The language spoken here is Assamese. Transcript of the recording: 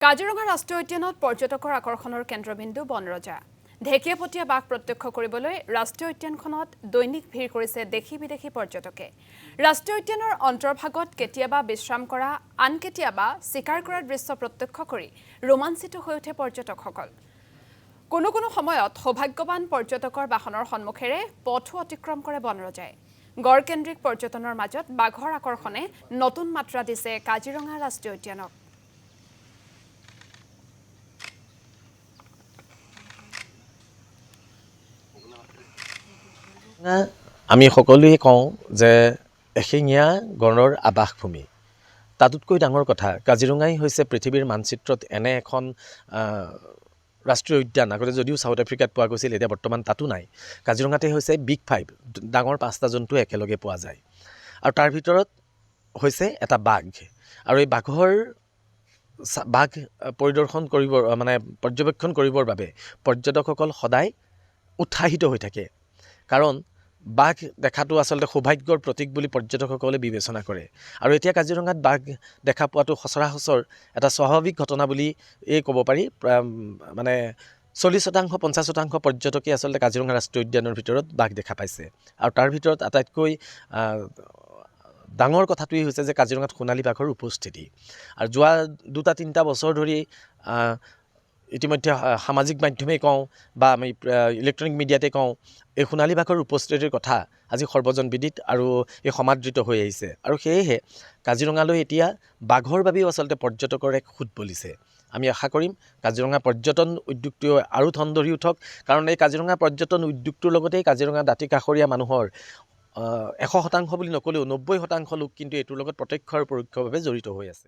কাজিৰঙা ৰাষ্ট্ৰীয় উদ্যানত পৰ্যটকৰ আকৰ্ষণৰ কেন্দ্ৰবিন্দু বনৰজা। ঢেকীয়াপতীয়া বাঘ প্ৰত্যক্ষ কৰিবলৈ ৰাষ্ট্ৰীয় উদ্যানখনত দৈনিক ভিৰ কৰিছে দেশী বিদেশী পৰ্যটকে। ৰাষ্ট্ৰীয় উদ্যানৰ অন্তৰ্ভাগত কেতিয়াবা বিশ্ৰাম কৰা, আন কেতিয়াবা চিকাৰ কৰাৰ দৃশ্য প্ৰত্যক্ষ কৰি ৰোমাঞ্চিত হৈ উঠে পৰ্যটকসকল। কোনো সময়ত সৌভাগ্যৱান পৰ্যটকৰ বাহনৰ সন্মুখেৰে পথো অতিক্ৰম কৰে বনৰজাই। গড়কেন্দ্ৰিক পৰ্যটনৰ মাজত বাঘৰ আকৰ্ষণে নতুন মাত্ৰা দিছে কাজিৰঙা ৰাষ্ট্ৰীয় উদ্যানক। আমি সকলোৱে কওঁ যে এশিঙীয়া গড়ৰ আৱাসভূমি। তাতোতকৈ ডাঙৰ কথা, কাজিৰঙাই হৈছে পৃথিৱীৰ মানচিত্ৰত এনে এখন ৰাষ্ট্ৰীয় উদ্যান। আগতে যদিও চাউথ আফ্ৰিকাত পোৱা গৈছিল, এতিয়া বৰ্তমান তাতো নাই। কাজিৰঙাতে হৈছে বিগ ফাইভ, ডাঙৰ 5টা জন্তু একেলগে পোৱা যায়। আৰু তাৰ ভিতৰত হৈছে এটা বাঘ। আৰু এই বাঘ পৰিদৰ্শন পৰ্যবেক্ষণ কৰিবৰ বাবে পৰ্যটকসকল সদায় উৎসাহিত হৈ থাকে। কাৰণ বাঘ দেখাটো আচলতে সৌভাগ্যৰ প্ৰতীক বুলি পৰ্যটকসকলে বিবেচনা কৰে। আৰু এতিয়া কাজিৰঙাত বাঘ দেখা পোৱাটো সচৰাসচৰ এটা স্বাভাৱিক ঘটনা বুলি ক'ব পাৰি। 40% 50% পৰ্যটকে আচলতে কাজিৰঙা ৰাষ্ট্ৰীয় উদ্যানৰ ভিতৰত বাঘ দেখা পাইছে। আৰু তাৰ ভিতৰত আটাইতকৈ ডাঙৰ কথাটোৱেই হৈছে যে কাজিৰঙাত সোণালী বাঘৰ উপস্থিতি। আৰু যোৱা 2-3টা বছৰ ধৰি ইতিমধ্যে সামাজিক মাধ্যমেই কওঁ বা আমি ইলেক্ট্ৰনিক মিডিয়াতে কওঁ, এই সোণালী বাঘৰ উপস্থিতিৰ কথা আজি সৰ্বজনবিদিত আৰু এই সমাদৃত হৈ আহিছে। আৰু সেয়েহে কাজিৰঙালৈ এতিয়া বাঘৰ বাবেও আচলতে পৰ্যটকৰ এক সোঁত বলিছে। আমি আশা কৰিম কাজিৰঙা পৰ্যটন উদ্যোগটোৱে আৰু ঠন ধৰি উঠক। কাৰণ এই কাজিৰঙা পৰ্যটন উদ্যোগটোৰ লগতেই কাজিৰঙা দাঁতি কাষৰীয়া মানুহৰ 100% বুলি নক'লেও 90% লোক কিন্তু এইটোৰ লগত প্ৰত্যক্ষ আৰু পৰোক্ষভাৱে জড়িত হৈ আছে।